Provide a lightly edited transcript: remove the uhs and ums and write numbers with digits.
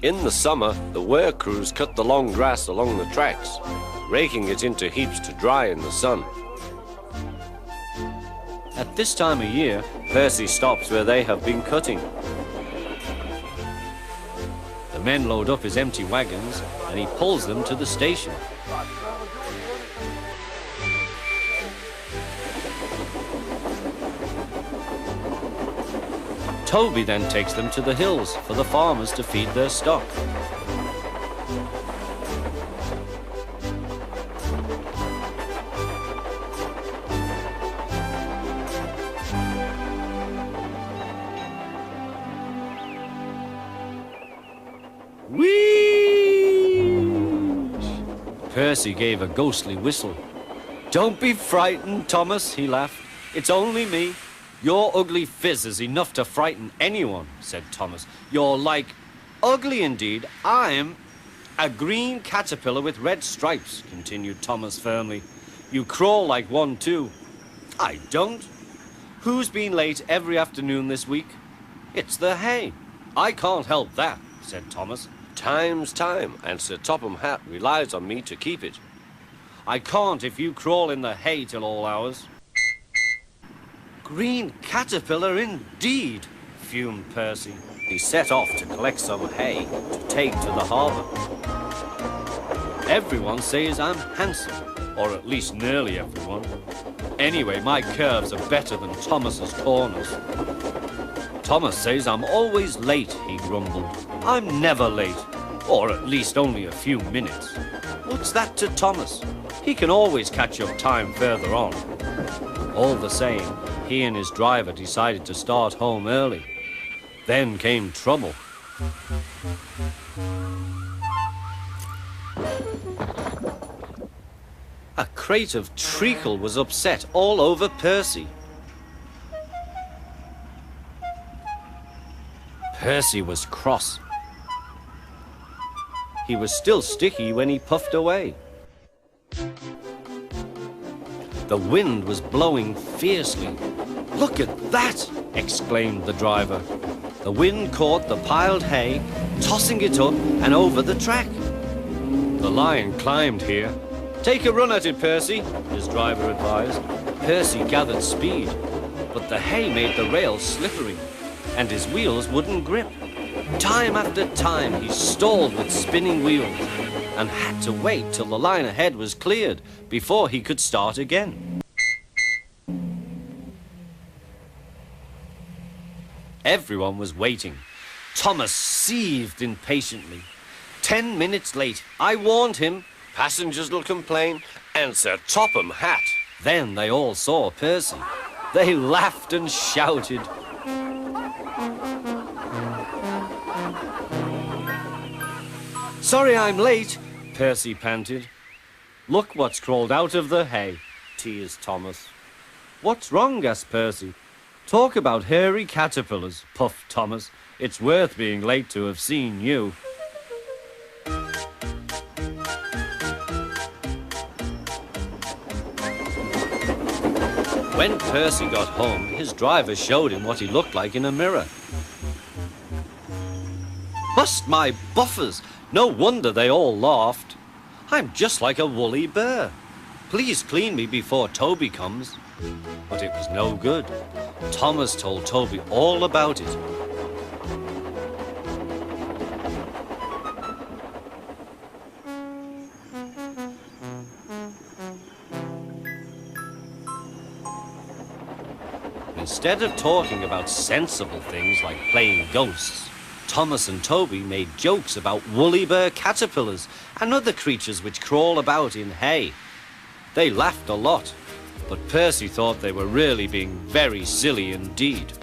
In the summer, the work crews cut the long grass along the tracks, raking it into heaps to dry in the sun. At this time of year, Percy stops where they have been cutting. The men load up his empty wagons and he pulls them to the station. Toby then takes them to the hills for the farmers to feed their stock. Percy gave a ghostly whistle. "Don't be frightened, Thomas," he laughed. "It's only me." "Your ugly phiz is enough to frighten anyone," said Thomas. "You're like..." "Ugly indeed. I'm a green caterpillar with red stripes," continued Thomas firmly. "You crawl like one too." "I don't." "Who's been late every afternoon this week?" "It's the hay." "I can't help that," said Thomas. "Time's time, and Sir Topham Hatt relies on me to keep it." "I can't if you crawl in the hay till all hours." "Green caterpillar indeed," fumed Percy. He set off to collect some hay to take to the harbour. "Everyone says I'm handsome, or at least nearly everyone. Anyway, my curves are better than Thomas's corners." "Thomas says I'm always late," he grumbled. "I'm never late, or at least only a few minutes." "What's that to Thomas? He can always catch up time further on." All the same, he and his driver decided to start home early. Then came trouble. A crate of treacle was upset all over Percy. Percy was cross. He was still sticky when he puffed away. The wind was blowing fiercely. "Look at that!" exclaimed the driver. The wind caught the piled hay, tossing it up and over the track. "The line climbed here." "Take a run at it, Percy," his driver advised. Percy gathered speed, but the hay made the rails slippery, and his wheels wouldn't grip. Time after time he stalled with spinning wheels and had to wait till the line ahead was cleared before he could start again. Everyone was waiting. Thomas seethed impatiently. 10 minutes late. I warned him. Passengers will complain, and Sir Topham Hatt. Then they all saw Percy. They laughed and shouted. "Sorry I'm late," Percy panted. "Look what's crawled out of the hay," teased Thomas. "What's wrong?" asked Percy. "Talk about hairy caterpillars," puffed Thomas. "It's worth being late to have seen you." When Percy got home, his driver showed him what he looked like in a mirror. "Bust my buffers! No wonder they all laughed. I'm just like a woolly bear. Please clean me before Toby comes." But it was no good. Thomas told Toby all about it. Instead of talking about sensible things like playing ghosts, Thomas and Toby made jokes about woolly bear caterpillars and other creatures which crawl about in hay. They laughed a lot, but Percy thought they were really being very silly indeed.